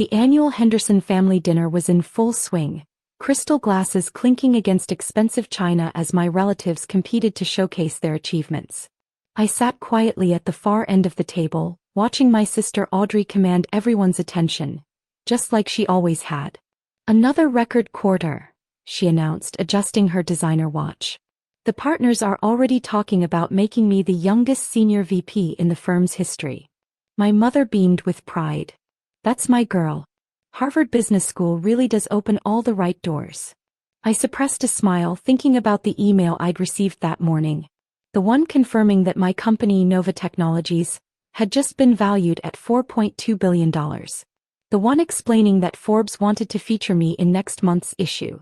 The annual Henderson family dinner was in full swing, crystal glasses clinking against expensive china as my relatives competed to showcase their achievements. I sat quietly at the far end of the table, watching my sister Audrey command everyone's attention, just like she always had. "Another record quarter," she announced, adjusting her designer watch. "The partners are already talking about making me the youngest senior VP in the firm's history." My mother beamed with pride. "That's my girl. Harvard Business School really does open all the right doors." I suppressed a smile thinking about the email I'd received that morning. The one confirming that my company, Nova Technologies, had just been valued at $4.2 billion. The one explaining that Forbes wanted to feature me in next month's issue.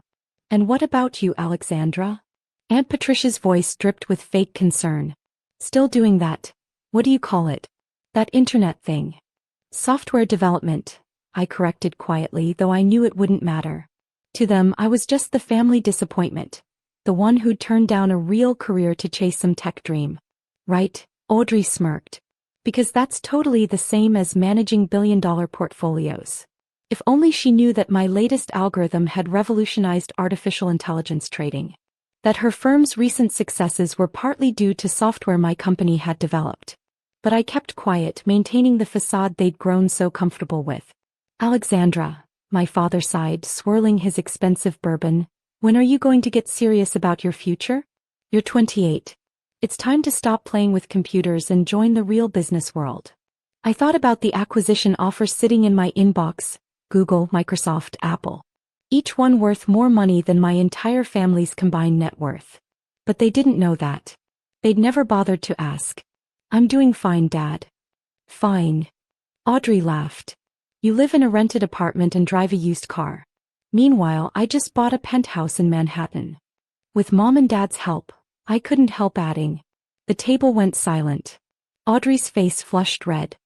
"And what about you, Alexandra?" Aunt Patricia's voice dripped with fake concern. "Still doing that, what do you call it? That internet thing." "Software development," I corrected quietly, though I knew it wouldn't matter. To them, I was just the family disappointment, the one who'd turned down a real career to chase some tech dream. "Right," Audrey smirked. "Because that's totally the same as managing billion-dollar portfolios." If only she knew that my latest algorithm had revolutionized artificial intelligence trading. That her firm's recent successes were partly due to software my company had developed. But I kept quiet, maintaining the facade they'd grown so comfortable with. "Alexandra," my father sighed, swirling his expensive bourbon, "when are you going to get serious about your future? You're 28. It's time to stop playing with computers and join the real business world." I thought about the acquisition offers sitting in my inbox: Google, Microsoft, Apple. Each one worth more money than my entire family's combined net worth. But they didn't know that. They'd never bothered to ask. "I'm doing fine, Dad." "Fine." Audrey laughed. "You live in a rented apartment and drive a used car. Meanwhile, I just bought a penthouse in Manhattan." With Mom and Dad's help, I couldn't help adding. The table went silent. Audrey's face flushed red.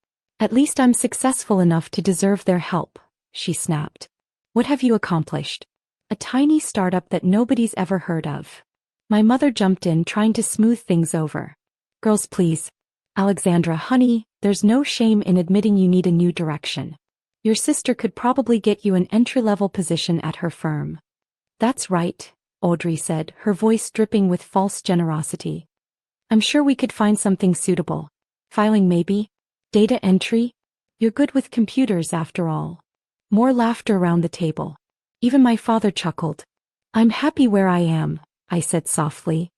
"At least I'm successful enough to deserve their help," she snapped. "What have you accomplished?" "A tiny startup that nobody's ever heard of." My mother jumped in, trying to smooth things over. "Girls, please. Alexandra, honey, there's no shame in admitting you need a new direction. Your sister could probably get you an entry-level position at her firm." "That's right," Audrey said, her voice dripping with false generosity. "I'm sure we could find something suitable. Filing maybe? Data entry? You're good with computers after all." More laughter around the table. Even my father chuckled. "I'm happy where I am," I said softly.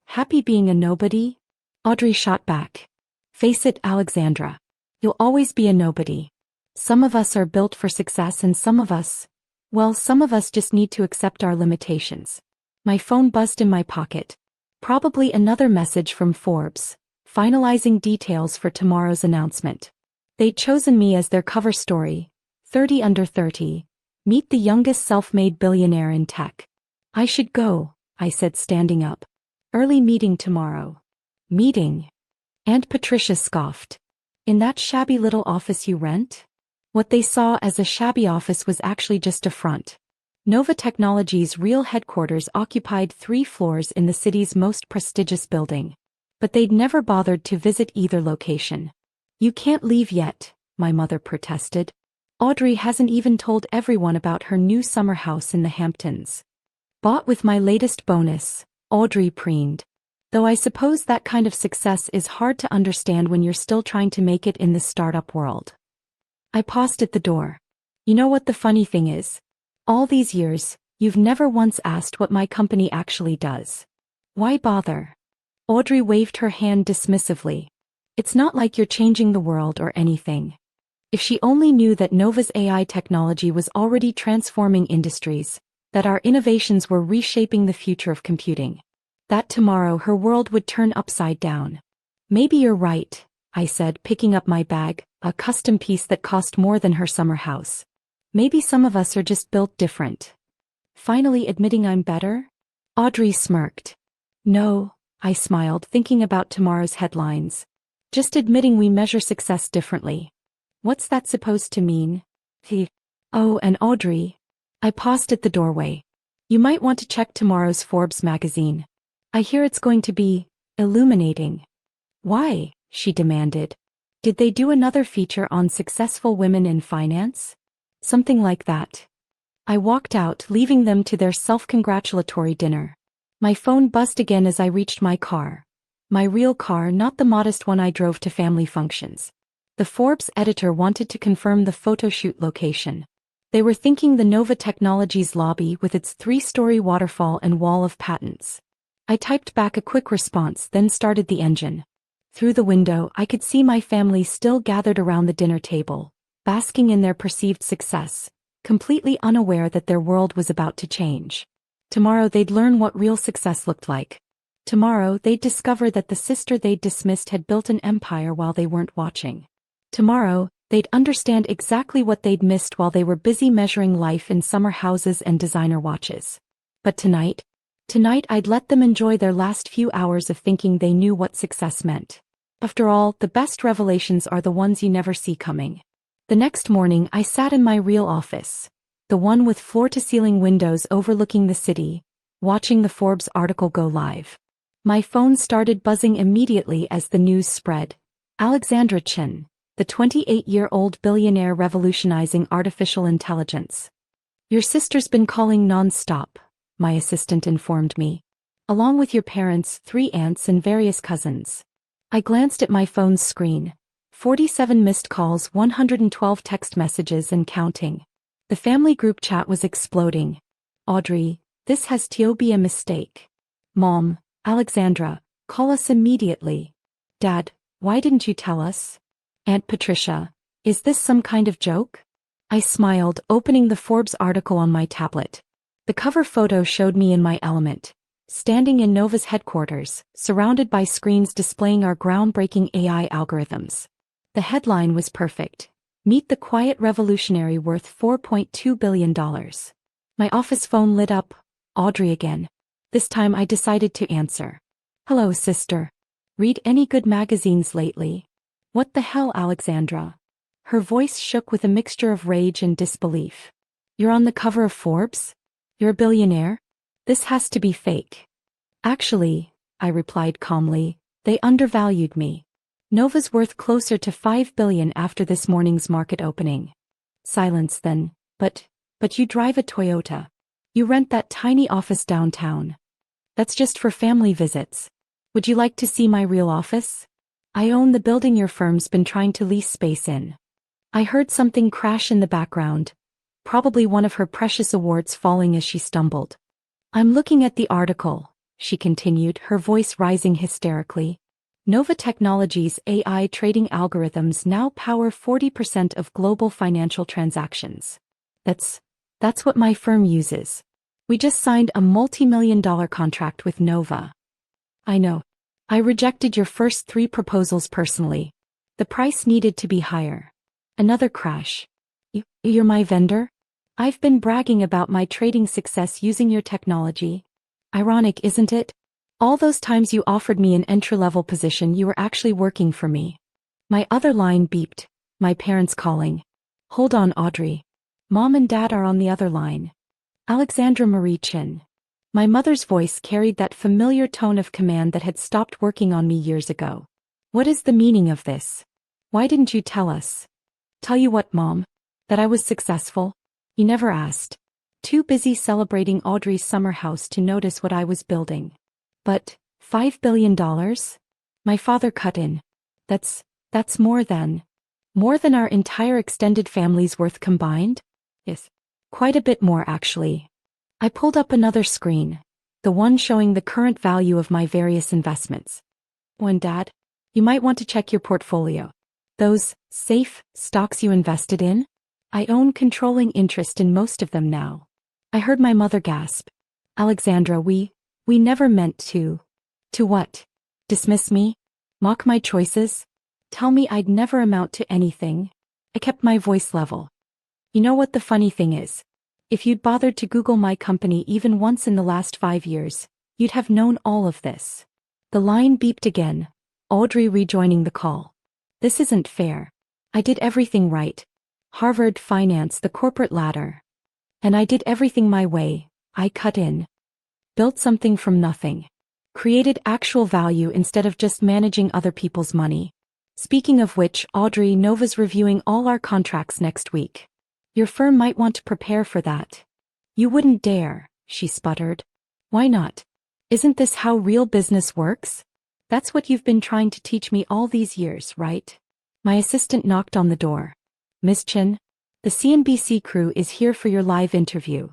"Happy being a nobody?" Audrey shot back. "Face it, Alexandra. You'll always be a nobody. Some of us are built for success and some of us just need to accept our limitations." My phone buzzed in my pocket. Probably another message from Forbes, finalizing details for tomorrow's announcement. They'd chosen me as their cover story. 30 under 30. Meet the youngest self-made billionaire in tech. "I should go," I said, standing up. "Early meeting tomorrow." "Meeting?" Aunt Patricia scoffed. "In that shabby little office you rent?" What they saw as a shabby office was actually just a front. Nova Technologies' real headquarters occupied 3 floors in the city's most prestigious building. But they'd never bothered to visit either location. "You can't leave yet," my mother protested. "Audrey hasn't even told everyone about her new summer house in the Hamptons. Bought with my latest bonus," Audrey preened. "Though I suppose that kind of success is hard to understand when you're still trying to make it in the startup world." I paused at the door. "You know what the funny thing is? All these years, you've never once asked what my company actually does. Why bother?" Audrey waved her hand dismissively. "It's not like you're changing the world or anything." If she only knew that Nova's AI technology was already transforming industries, that our innovations were reshaping the future of computing. That tomorrow her world would turn upside down. "Maybe you're right," I said, picking up my bag, a custom piece that cost more than her summer house. "Maybe some of us are just built different." "Finally admitting I'm better?" Audrey smirked. "No," I smiled, thinking about tomorrow's headlines. "Just admitting we measure success differently." "What's that supposed to mean?" "Oh, and Audrey." I paused at the doorway. "You might want to check tomorrow's Forbes magazine. I hear it's going to be illuminating." "Why?" she demanded. "Did they do another feature on successful women in finance?" Something like that. I walked out, leaving them to their self-congratulatory dinner. My phone buzzed again as I reached my car. My real car, not the modest one I drove to family functions. The Forbes editor wanted to confirm the photo shoot location. They were thinking the Nova Technologies lobby with its 3-story waterfall and wall of patents. I typed back a quick response, then started the engine. Through the window, I could see my family still gathered around the dinner table, basking in their perceived success, completely unaware that their world was about to change. Tomorrow they'd learn what real success looked like. Tomorrow they'd discover that the sister they'd dismissed had built an empire while they weren't watching. Tomorrow, they'd understand exactly what they'd missed while they were busy measuring life in summer houses and designer watches. But tonight I'd let them enjoy their last few hours of thinking they knew what success meant. After all, the best revelations are the ones you never see coming. The next morning I sat in my real office, the one with floor-to-ceiling windows overlooking the city, watching the Forbes article go live. My phone started buzzing immediately as the news spread. Alexandra, the 28-year-old billionaire revolutionizing artificial intelligence. Your sister's been calling non-stop, my assistant informed me. Along with your parents, 3 aunts and various cousins. I glanced at my phone's screen. 47 missed calls, 112 text messages and counting. The family group chat was exploding. Audrey, this has to be a mistake. Mom, Alexandra, call us immediately. Dad, why didn't you tell us? Aunt Patricia, is this some kind of joke? I smiled, opening the Forbes article on my tablet. The cover photo showed me in my element, standing in Nova's headquarters, surrounded by screens displaying our groundbreaking AI algorithms. The headline was perfect. Meet the quiet revolutionary worth $4.2 billion. My office phone lit up. Audrey again. This time I decided to answer. Hello, sister. Read any good magazines lately? What the hell, Alexandra? Her voice shook with a mixture of rage and disbelief. You're on the cover of Forbes? You're a billionaire? This has to be fake. Actually, I replied calmly, they undervalued me. Nova's worth closer to $5 billion after this morning's market opening. Silence then, but you drive a Toyota. You rent that tiny office downtown. That's just for family visits. Would you like to see my real office? I own the building your firm's been trying to lease space in. I heard something crash in the background, probably one of her precious awards falling as she stumbled. I'm looking at the article, she continued, her voice rising hysterically. Nova Technologies' AI trading algorithms now power 40% of global financial transactions. That's what my firm uses. We just signed a multi-million-dollar contract with Nova. I know. I rejected your first 3 proposals personally. The price needed to be higher. Another crash. You're my vendor? I've been bragging about my trading success using your technology. Ironic, isn't it? All those times you offered me an entry-level position, you were actually working for me. My other line beeped. My parents calling. Hold on, Audrey. Mom and Dad are on the other line. Alexandra Marie Chin. My mother's voice carried that familiar tone of command that had stopped working on me years ago. What is the meaning of this? Why didn't you tell us? Tell you what, Mom? That I was successful? You never asked. Too busy celebrating Audrey's summer house to notice what I was building. But, $5 billion? My father cut in. That's more than our entire extended family's worth combined? Yes. Quite a bit more, actually. I pulled up another screen, the one showing the current value of my various investments. Dad, you might want to check your portfolio. Those safe stocks you invested in? I own controlling interest in most of them now. I heard my mother gasp. Alexandra, we never meant to. To what? Dismiss me? Mock my choices? Tell me I'd never amount to anything? I kept my voice level. You know what the funny thing is? If you'd bothered to Google my company even once in the last 5 years, you'd have known all of this. The line beeped again, Audrey rejoining the call. This isn't fair. I did everything right. Harvard finance, the corporate ladder. And I did everything my way. I cut in. Built something from nothing. Created actual value instead of just managing other people's money. Speaking of which, Audrey, Nova's reviewing all our contracts next week. Your firm might want to prepare for that. You wouldn't dare, she sputtered. Why not? Isn't this how real business works? That's what you've been trying to teach me all these years, right? My assistant knocked on the door. Miss Chen, the CNBC crew is here for your live interview.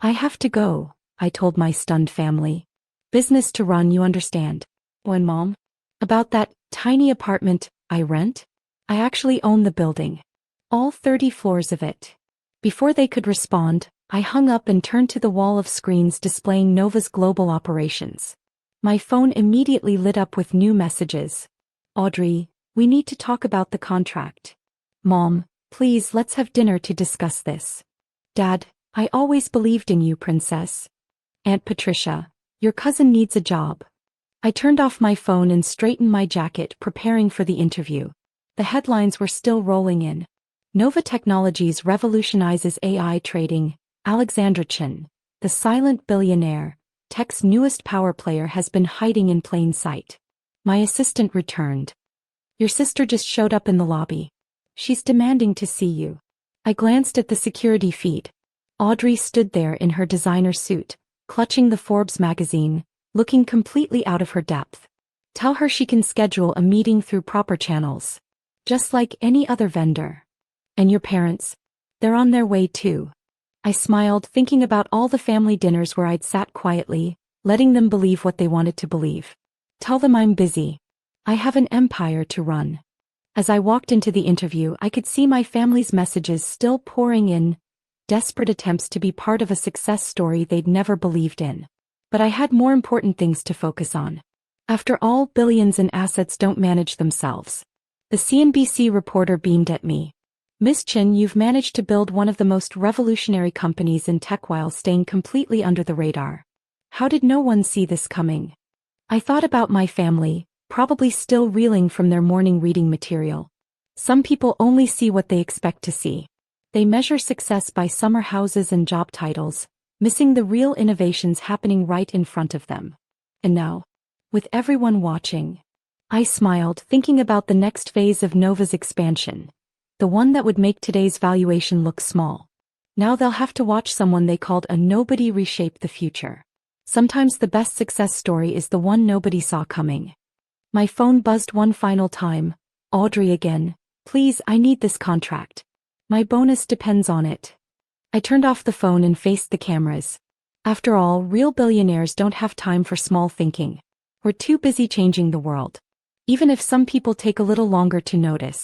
I have to go, I told my stunned family. Business to run, you understand. Oh, and Mom? About that tiny apartment I rent? I actually own the building. All 30 floors of it. Before they could respond, I hung up and turned to the wall of screens displaying Nova's global operations. My phone immediately lit up with new messages. Audrey, we need to talk about the contract. Mom, please let's have dinner to discuss this. Dad, I always believed in you, Princess. Aunt Patricia, your cousin needs a job. I turned off my phone and straightened my jacket, preparing for the interview. The headlines were still rolling in. Nova Technologies revolutionizes AI trading. Alexandra Chen, the silent billionaire, tech's newest power player, has been hiding in plain sight. My assistant returned. Your sister just showed up in the lobby. She's demanding to see you. I glanced at the security feed. Audrey stood there in her designer suit, clutching the Forbes magazine, looking completely out of her depth. Tell her she can schedule a meeting through proper channels. Just like any other vendor. And your parents? They're on their way too. I smiled, thinking about all the family dinners where I'd sat quietly, letting them believe what they wanted to believe. Tell them I'm busy. I have an empire to run. As I walked into the interview, I could see my family's messages still pouring in, desperate attempts to be part of a success story they'd never believed in. But I had more important things to focus on. After all, billions in assets don't manage themselves. The CNBC reporter beamed at me. Miss Chen, you've managed to build one of the most revolutionary companies in tech while staying completely under the radar. How did no one see this coming? I thought about my family, probably still reeling from their morning reading material. Some people only see what they expect to see. They measure success by summer houses and job titles, missing the real innovations happening right in front of them. And now, with everyone watching, I smiled, thinking about the next phase of Nova's expansion. The one that would make today's valuation look small. Now they'll have to watch someone they called a nobody reshape the future. Sometimes the best success story is the one nobody saw coming. My phone buzzed one final time. Audrey again. Please, I need this contract. My bonus depends on it. I turned off the phone and faced the cameras. After all, real billionaires don't have time for small thinking. We're too busy changing the world. Even if some people take a little longer to notice.